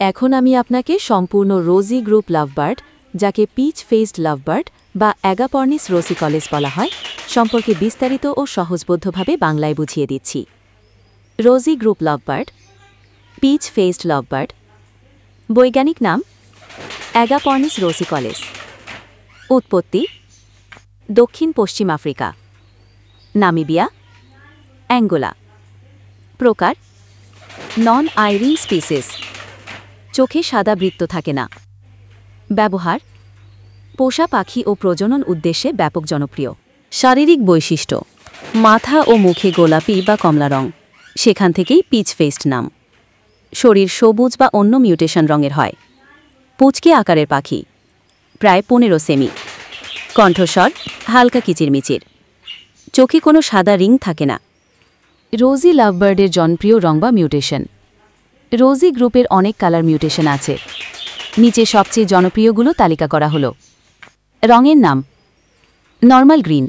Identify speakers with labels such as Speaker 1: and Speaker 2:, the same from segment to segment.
Speaker 1: এখন আমি আপনাকে সম্পূর্ণ রোজি গ্রুপ লাভবার্ড, যাকে পিচ ফেসড লাভবার্ড বা অ্যাগাপর্নিস রোসিকলেস বলা হয়, সম্পর্কে বিস্তারিত ও সহজবোধ্যভাবে বাংলায় বুঝিয়ে দিচ্ছি। Rosy group lovebird, peach faced lovebird. বৈজ্ঞানিক নাম অ্যাগাপর্নিস রোসিকলেস। উৎপত্তি দক্ষিণ পশ্চিম আফ্রিকা, নামিবিয়া, অ্যাঙ্গোলা। প্রকার নন আইরিং স্পিসিস। চোখে সাদা বৃত্ত থাকে না। ব্যবহার পোষা পাখি ও প্রজনন উদ্দেশ্যে ব্যাপক জনপ্রিয়। শারীরিক বৈশিষ্ট্য মাথা ও মুখে গোলাপি বা কমলা রং, সেখান থেকেই পিচ ফেসড নাম। শরীর সবুজ বা অন্য মিউটেশন রঙের হয়। পুঁচকে আকারের পাখি, প্রায় 15 সেমি। কণ্ঠস্বর হালকা কিচিরমিচির। চোখে কোনো সাদা রিং থাকে না। রোজি লাভবার্ডের জনপ্রিয় রং বা মিউটেশন। রোজি গ্রুপের অনেক কালার মিউটেশন আছে। নিচে সবচেয়ে জনপ্রিয়গুলো তালিকা করা হলো। রঙের নাম নর্মাল গ্রিন।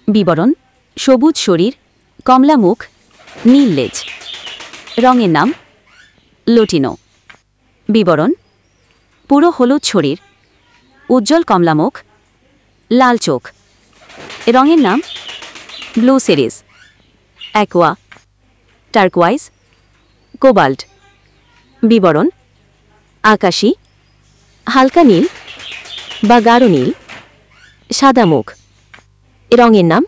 Speaker 1: বিবরণ সবুজ শরীর, কমলা মুখ, নীল লেজ। রঙের নাম লুটিনো। বিবরণ পুরো হলুদ শরীর, উজ্জ্বল কমলা মুখ, লাল চোখ। রঙের নাম blue series, aqua, turquoise, cobalt. বিবরণ আকাশী, হালকা নীল বা গাঢ় নীল, সাদা মুখ। রঙের নাম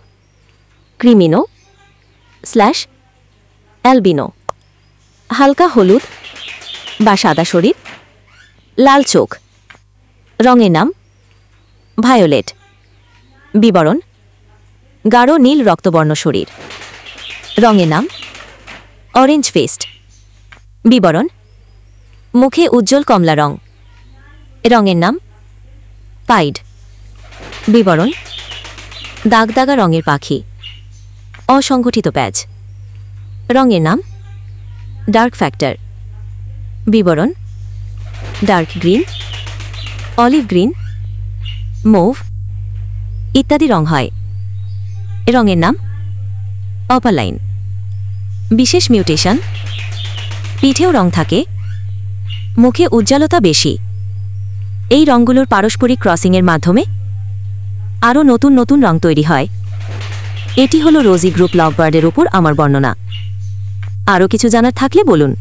Speaker 1: ক্রিমিনো / অ্যালবিনো, হালকা হলুদ বা সাদা শরীর, লাল চোখ। রঙের নাম ভায়োলেট। বিবরণ গাঢ় নীল রক্তবর্ণ শরীর। রঙের নাম অরেঞ্জ ফেসড। বিবরণ মুখে উজ্জ্বল কমলা রং। রঙের নাম পাইড। বিবরণ দাগদাগা রঙের পাখি, অসংগঠিত প্যাচ। রঙের নাম ডার্ক ফ্যাক্টর। বিবরণ dark green, olive green, move ইত্যাদি রং হয়। রঙের নাম অপালাইন। বিশেষ মিউটেশন পিঠেও রং থাকে, মুখে উজ্জ্বলতা বেশি। এই রঙগুলোর পারস্পরিক ক্রসিংয়ের মাধ্যমে আরও নতুন নতুন রং তৈরি হয়। এটি হলো রোজি গ্রুপ লাভবার্ডের উপর আমার বর্ণনা। আরও কিছু জানার থাকলে বলুন।